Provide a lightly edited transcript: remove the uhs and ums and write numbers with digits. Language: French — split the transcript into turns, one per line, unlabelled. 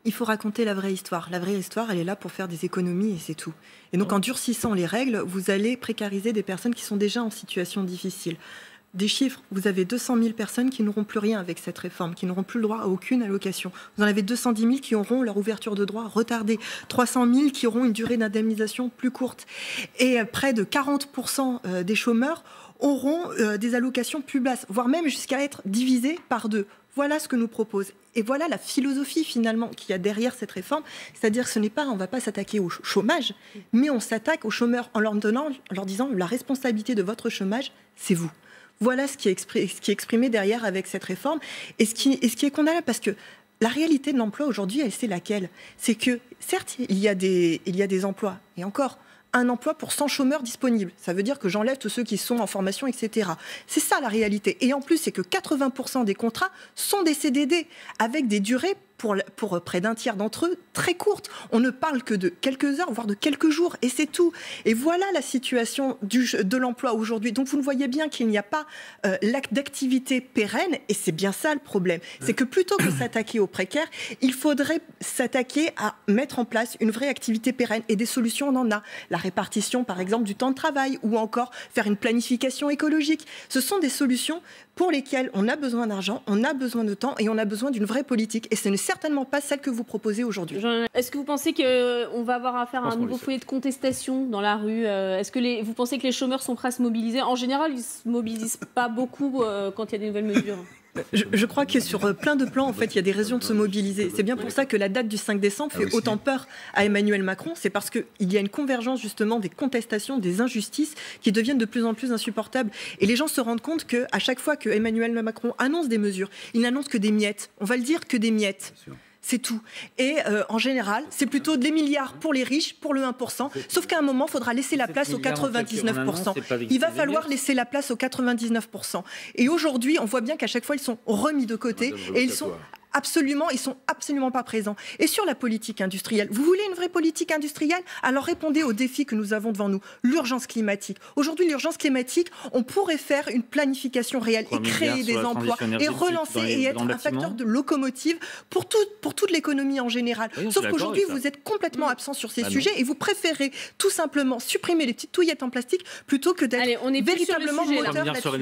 Il faut raconter la vraie histoire. La vraie histoire, elle est là pour faire des économies et c'est tout. Et donc, en durcissant les règles, vous allez précariser des personnes qui sont déjà en situation difficile. Des chiffres, vous avez 200 000 personnes qui n'auront plus rien avec cette réforme, qui n'auront plus le droit à aucune allocation. Vous en avez 210 000 qui auront leur ouverture de droit retardée, 300 000 qui auront une durée d'indemnisation plus courte. Et près de 40% des chômeurs auront des allocations plus basses, voire même jusqu'à être divisées par 2. Voilà ce que nous propose. Et voilà la philosophie finalement qu'il y a derrière cette réforme. C'est-à-dire que ce n'est pas, on ne va pas s'attaquer au chômage, mais on s'attaque aux chômeurs en leur disant la responsabilité de votre chômage, c'est vous. Voilà ce qui est exprimé derrière avec cette réforme. Et ce qui est condamnable, parce que la réalité de l'emploi aujourd'hui, elle c'est laquelle? C'est que certes, il y a des emplois, et encore, un emploi pour 100 chômeurs disponibles. Ça veut dire que j'enlève tous ceux qui sont en formation, etc. C'est ça la réalité. Et en plus, c'est que 80% des contrats sont des CDD, avec des durées pour près d'un tiers d'entre eux très courtes. On ne parle que de quelques heures, voire de quelques jours, et c'est tout. Et voilà la situation de l'emploi aujourd'hui. Donc vous le voyez bien qu'il n'y a pas d'activité pérenne, et c'est bien ça le problème. C'est que plutôt que s'attaquer aux précaires, il faudrait s'attaquer à mettre en place une vraie activité pérenne, et des solutions on en a. La répartition par exemple du temps de travail, ou encore faire une planification écologique. Ce sont des solutions pour lesquelles on a besoin d'argent, on a besoin de temps, et on a besoin d'une vraie politique. Et ce n'est certainement pas celle que vous proposez aujourd'hui.
Est-ce que vous pensez qu'on va avoir affaire à un nouveau foyer de contestation dans la rue? Est-ce que vous pensez que les chômeurs sont prêts à se mobiliser? En général, ils ne se mobilisent pas beaucoup quand il y a des nouvelles mesures.
Je crois que sur plein de plans, en fait, il y a des raisons de se mobiliser. C'est bien pour ça que la date du 5 décembre fait autant peur à Emmanuel Macron. C'est parce qu'il y a une convergence justement des contestations, des injustices qui deviennent de plus en plus insupportables. Et les gens se rendent compte qu'à chaque fois que Emmanuel Macron annonce des mesures, il n'annonce que des miettes. On va le dire, que des miettes. C'est tout. Et en général, c'est plutôt des milliards pour les riches, pour le 1%. Sauf qu'à un moment, il faudra laisser la place aux 99%. Il va falloir laisser la place aux 99%. Et aujourd'hui, on voit bien qu'à chaque fois, ils sont remis de côté et ils sont absolument pas présents. Et sur la politique industrielle, vous voulez une vraie politique industrielle? Alors répondez aux défis que nous avons devant nous. L'urgence climatique. Aujourd'hui, l'urgence climatique, on pourrait faire une planification réelle et créer des emplois et relancer et être un facteur de locomotive pour toute l'économie en général. Sauf qu'aujourd'hui, vous êtes complètement absent sur ces sujets et vous préférez tout simplement supprimer les petites touillettes en plastique plutôt que d'être véritablement moteur là-dessus.